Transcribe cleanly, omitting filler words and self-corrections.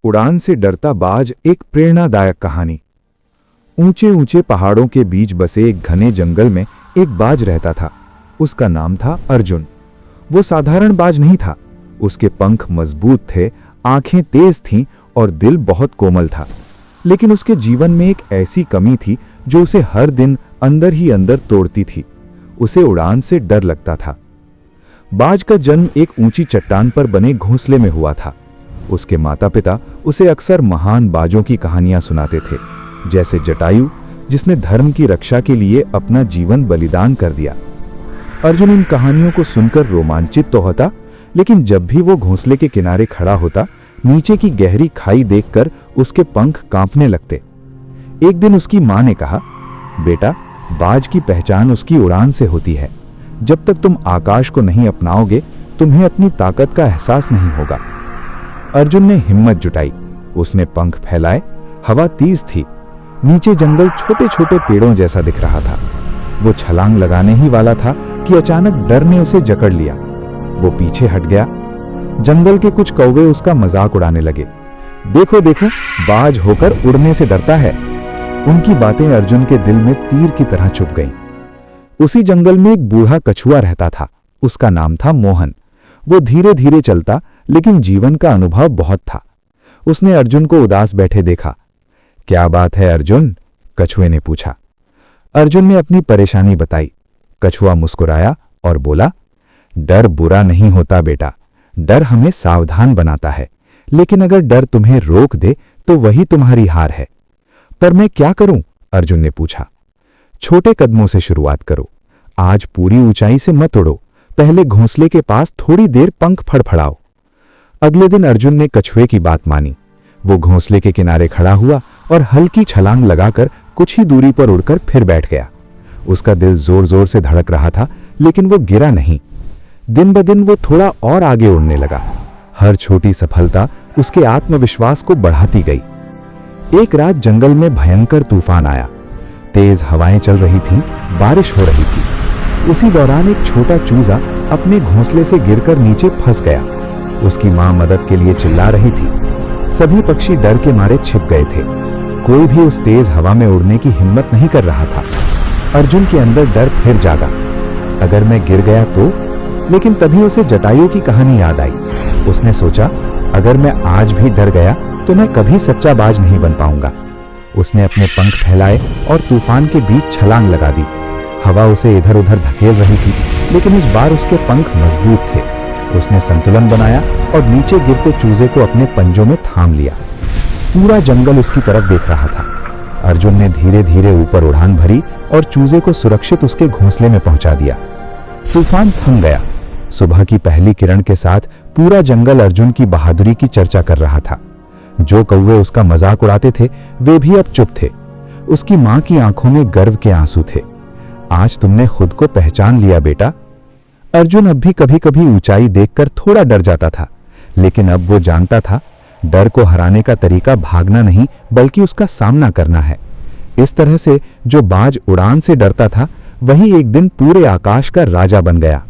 उड़ान से डरता बाज एक प्रेरणादायक कहानी। ऊंचे ऊंचे पहाड़ों के बीच बसे एक घने जंगल में एक बाज रहता था। उसका नाम था अर्जुन। वो साधारण बाज नहीं था। उसके पंख मजबूत थे, आंखें तेज थीं और दिल बहुत कोमल था। लेकिन उसके जीवन में एक ऐसी कमी थी जो उसे हर दिन अंदर ही अंदर तोड़ती थी। उसे उड़ान से डर लगता था। बाज का जन्म एक ऊंची चट्टान पर बने घोंसले में हुआ था। उसके माता पिता उसे अक्सर महान बाजों की कहानियां सुनाते थे, जैसे जटायु, जिसने धर्म की रक्षा के लिए अपना जीवन बलिदान कर दिया। अर्जुन इन कहानियों को सुनकर रोमांचित तो होता, लेकिन जब भी वो घोंसले के किनारे खड़ा होता, नीचे की गहरी खाई देखकर उसके पंख कांपने लगते। एक दिन उसकी मां ने कहा, बेटा, बाज की पहचान उसकी उड़ान से होती है। जब तक तुम आकाश को नहीं अपनाओगे, तुम्हें अपनी ताकत का एहसास नहीं होगा। अर्जुन ने हिम्मत जुटाई। उसने पंख फैलाए। हवा तेज थी। नीचे जंगल छोटे छोटे पेड़ों जैसा दिख रहा था। वो छलांग लगाने ही वाला था कि अचानक डर ने उसे जकड़ लिया। वो पीछे हट गया। जंगल के कुछ कौवे उसका मजाक उड़ाने लगे। देखो देखो, बाज होकर उड़ने से डरता है। उनकी बातें अर्जुन के दिल में तीर की तरह चुभ गईं। उसी जंगल में एक बूढ़ा कछुआ रहता था। उसका नाम था मोहन। वो धीरे धीरे चलता, लेकिन जीवन का अनुभव बहुत था। उसने अर्जुन को उदास बैठे देखा। क्या बात है अर्जुन? कछुए ने पूछा। अर्जुन ने अपनी परेशानी बताई। कछुआ मुस्कुराया और बोला, डर बुरा नहीं होता बेटा। डर हमें सावधान बनाता है, लेकिन अगर डर तुम्हें रोक दे तो वही तुम्हारी हार है। पर मैं क्या करूं? अर्जुन ने पूछा। छोटे कदमों से शुरुआत करो। आज पूरी ऊंचाई से मत उड़ो। पहले घोंसले के पास थोड़ी देर पंख फड़फड़ाओ। अगले दिन अर्जुन ने कछुए की बात मानी। वो घोंसले के किनारे खड़ा हुआ और हल्की छलांग लगाकर कुछ ही दूरी पर उड़कर फिर बैठ गया। उसका दिल जोर जोर से धड़क रहा था, लेकिन वो गिरा नहीं। दिन ब दिन वो थोड़ा और आगे उड़ने लगा। हर छोटी सफलता उसके आत्मविश्वास को बढ़ाती गई। एक रात जंगल में भयंकर तूफान आया। तेज हवाएं चल रही थीं, बारिश हो रही थी। उसी दौरान एक छोटा चूजा अपने घोंसले से गिरकर नीचे फंस गया। उसकी मां मदद के लिए चिल्ला रही थी। सभी पक्षी डर के मारे छिप गए थे। कोई भी उस तेज हवा में उड़ने की हिम्मत नहीं कर रहा था। अर्जुन के अंदर डर फिर जागा। अगर मैं गिर गया तो? लेकिन तभी उसे जटायु की कहानी याद आई। उसने सोचा, अगर मैं आज भी डर गया तो मैं कभी सच्चा बाज नहीं बन पाऊंगा। उसने अपने पंख फैलाए और तूफान के बीच छलांग लगा दी। हवा उसे इधर उधर धकेल रही थी, लेकिन इस बार उसके पंख मजबूत थे। उसने संतुलन बनाया और नीचे गिरते चूजे को अपने पंजों में थाम लिया। पूरा जंगल उसकी तरफ देख रहा था। अर्जुन ने धीरे धीरे ऊपर उड़ान भरी और चूजे को सुरक्षित उसके घोंसले में पहुंचा दिया। तूफान थम गया। सुबह की पहली किरण के साथ पूरा जंगल अर्जुन की बहादुरी की चर्चा कर रहा था। जो कौवे उसका मजाक उड़ाते थे, वे भी अब चुप थे। उसकी मां की आंखों में गर्व के आंसू थे। आज तुमने खुद को पहचान लिया बेटा। अर्जुन अब भी कभी कभी ऊंचाई देखकर थोड़ा डर जाता था, लेकिन अब वो जानता था, डर को हराने का तरीका भागना नहीं, बल्कि उसका सामना करना है। इस तरह से जो बाज उड़ान से डरता था, वही एक दिन पूरे आकाश का राजा बन गया।